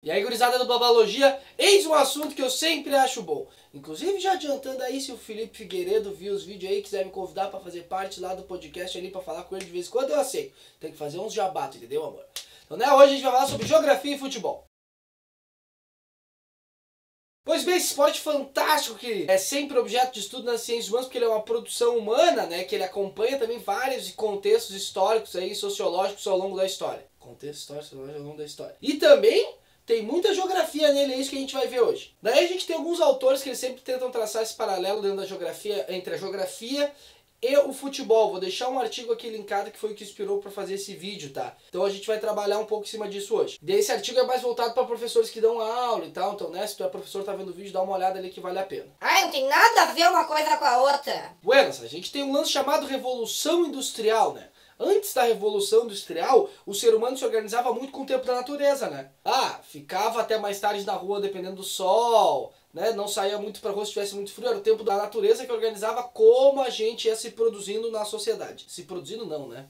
E aí, gurizada do Babalogia, eis um assunto que eu sempre acho bom. Inclusive, já adiantando aí, se o Felipe Figueiredo viu os vídeos aí e quiser me convidar pra fazer parte lá do podcast ali, pra falar com ele de vez em quando, eu aceito. Tem que fazer uns jabatos, entendeu, amor? Então, né, hoje a gente vai falar sobre geografia e futebol. Pois bem, esse esporte fantástico que é sempre objeto de estudo nas ciências humanas, porque ele é uma produção humana, né, que ele acompanha também vários contextos históricos aí, sociológicos ao longo da história. Contexto histórico, sociológico ao longo da história. E também tem muita geografia nele, é isso que a gente vai ver hoje. Daí a gente tem alguns autores que eles sempre tentam traçar esse paralelo dentro da geografia, entre a geografia e o futebol. Vou deixar um artigo aqui linkado que foi o que inspirou para fazer esse vídeo, tá? Então a gente vai trabalhar um pouco em cima disso hoje. E esse artigo é mais voltado para professores que dão aula e tal, então né, se tu é professor, tá vendo o vídeo, dá uma olhada ali que vale a pena. Ai, não tem nada a ver uma coisa com a outra. Buenas, a gente tem um lance chamado Revolução Industrial, né? Antes da Revolução Industrial, o ser humano se organizava muito com o tempo da natureza, né? Ficava até mais tarde na rua dependendo do sol, né? Não saía muito pra rua se tivesse muito frio, era o tempo da natureza que organizava como a gente ia se produzindo na sociedade. Se produzindo não, né?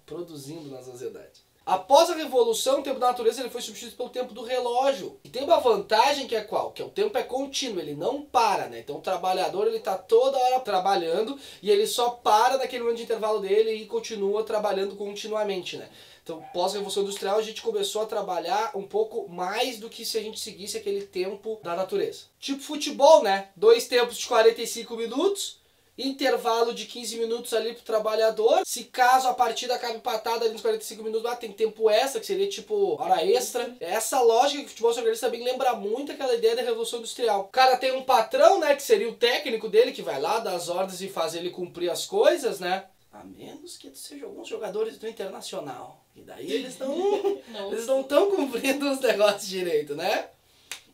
Produzindo na sociedade. Após a Revolução, o tempo da natureza ele foi substituído pelo tempo do relógio. E tem uma vantagem que é qual? Que o tempo é contínuo, ele não para, né? Então o trabalhador ele tá toda hora trabalhando e ele só para naquele momento de intervalo dele e continua trabalhando continuamente, né? Então, pós-revolução industrial, a gente começou a trabalhar um pouco mais do que se a gente seguisse aquele tempo da natureza. Tipo futebol, né? 2 tempos de 45 minutos. Intervalo de 15 minutos ali pro trabalhador. Se caso a partida acabe empatada ali nos 45 minutos, tem tempo extra, que seria tipo hora extra. Essa lógica que o futebol se organiza também lembra muito aquela ideia da Revolução Industrial. O cara tem um patrão, né, que seria o técnico dele, que vai lá dar as ordens e faz ele cumprir as coisas, né? A menos que sejam alguns jogadores do Internacional. E daí eles não estão cumprindo os negócios direito, né?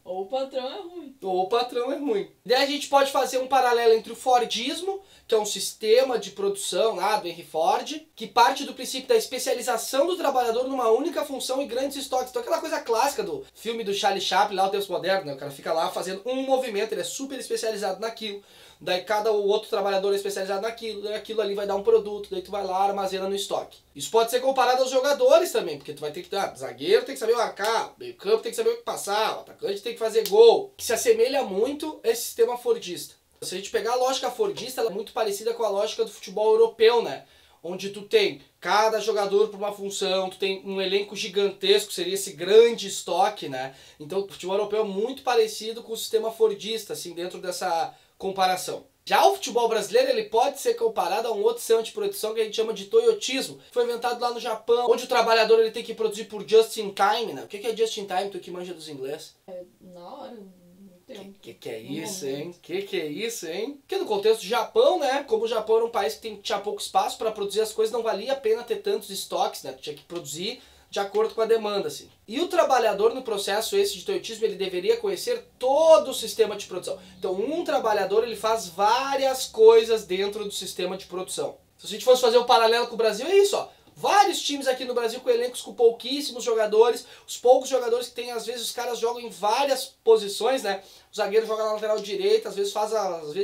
Ou o patrão é ruim. Ou o patrão é ruim. Daí a gente pode fazer um paralelo entre o Fordismo, que é um sistema de produção lá do Henry Ford, que parte do princípio da especialização do trabalhador numa única função e grandes estoques. Então aquela coisa clássica do filme do Charlie Chaplin, lá o Tempos Modernos, né? O cara fica lá fazendo um movimento, ele é super especializado naquilo. Daí cada outro trabalhador é especializado naquilo, daí aquilo ali vai dar um produto, daí tu vai lá, armazena no estoque. Isso pode ser comparado aos jogadores também, porque tu vai ter que dar, zagueiro tem que saber marcar, meio campo tem que saber o que passar, o atacante tem que fazer gol. Que se assemelha muito a esse sistema fordista. Se a gente pegar a lógica fordista, ela é muito parecida com a lógica do futebol europeu, né? Onde tu tem cada jogador por uma função, tu tem um elenco gigantesco, seria esse grande estoque, né? Então o futebol europeu é muito parecido com o sistema fordista, assim, dentro dessa comparação. Já o futebol brasileiro ele pode ser comparado a um outro sistema de produção que a gente chama de toyotismo. Foi inventado lá no Japão, onde o trabalhador ele tem que produzir por just in time, né? O que é just in time, tu que manja dos inglês? É na hora, no tempo. Que é isso, hein? Que é isso, hein? Porque no contexto do Japão, né? Como o Japão era um país que tinha pouco espaço para produzir as coisas, não valia a pena ter tantos estoques, né? Tu tinha que produzir de acordo com a demanda, assim. E o trabalhador no processo esse de toyotismo, ele deveria conhecer todo o sistema de produção. Então um trabalhador, ele faz várias coisas dentro do sistema de produção. Se a gente fosse fazer um paralelo com o Brasil, é isso, ó. Vários times aqui no Brasil com elencos com pouquíssimos jogadores, os poucos jogadores que tem, às vezes os caras jogam em várias posições, né? O zagueiro joga na lateral direita, às vezes faz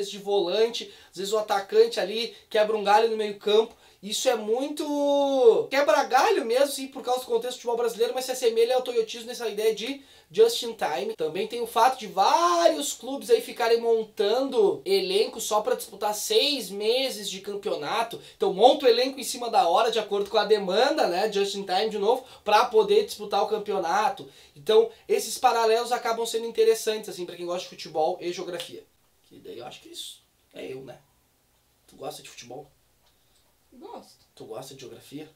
de volante, às vezes o atacante ali quebra um galho no meio campo. Isso é muito quebra-galho mesmo, sim, por causa do contexto do futebol brasileiro, mas se assemelha ao toyotismo nessa ideia de just in time. Também tem o fato de vários clubes aí ficarem montando elenco só para disputar 6 meses de campeonato. Então monta o elenco em cima da hora, de acordo com a demanda, né, just in time de novo, para poder disputar o campeonato. Então esses paralelos acabam sendo interessantes, assim, para quem gosta de futebol e geografia. Que daí eu acho que isso é eu, né? Tu gosta de futebol? Gosto. Tu gosta de geografia?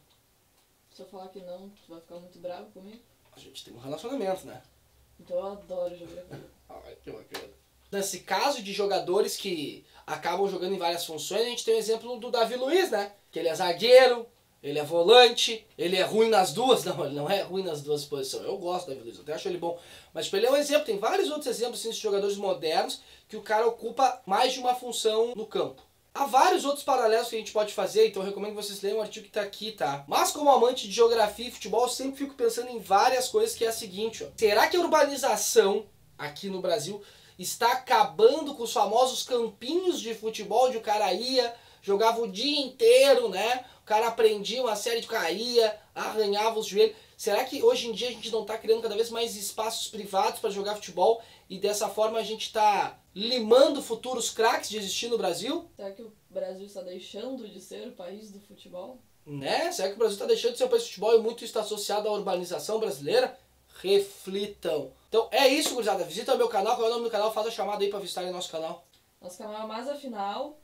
Se eu falar que não, tu vai ficar muito bravo comigo. A gente tem um relacionamento, né? Então eu adoro geografia. Ai, que bacana. Nesse caso de jogadores que acabam jogando em várias funções, a gente tem o exemplo do Davi Luiz, né? Que ele é zagueiro, ele é volante, ele é ruim nas duas. Não, ele não é ruim nas duas posições. Eu gosto do Davi Luiz, eu até acho ele bom. Mas tipo, ele é um exemplo, tem vários outros exemplos assim, de jogadores modernos que o cara ocupa mais de uma função no campo. Há vários outros paralelos que a gente pode fazer, então eu recomendo que vocês leiam o artigo que está aqui, tá? Mas como amante de geografia e futebol, eu sempre fico pensando em várias coisas, que é a seguinte, ó. Será que a urbanização aqui no Brasil está acabando com os famosos campinhos de futebol, onde o cara ia, jogava o dia inteiro, né? O cara aprendia uma série de caía, arranhava os joelhos. Será que hoje em dia a gente não está criando cada vez mais espaços privados para jogar futebol e dessa forma a gente está limando futuros craques de existir no Brasil? Será que o Brasil está deixando de ser o país do futebol? Né? Será que o Brasil está deixando de ser um país de futebol e muito está associado à urbanização brasileira? Reflitam. Então é isso, gurizada. Visita o meu canal, qual é o nome do canal? Faz a chamada aí para visitarem nosso canal. Nosso canal é Mais Afinal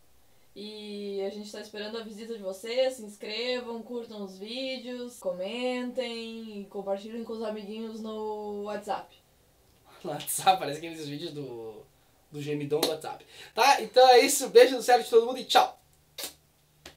e a gente está esperando a visita de vocês. Se inscrevam, curtam os vídeos, comentem e compartilhem com os amiguinhos no WhatsApp. No WhatsApp, parece aqueles vídeos do gemidão do WhatsApp. Tá? Então é isso. Beijo no cérebro de todo mundo e tchau!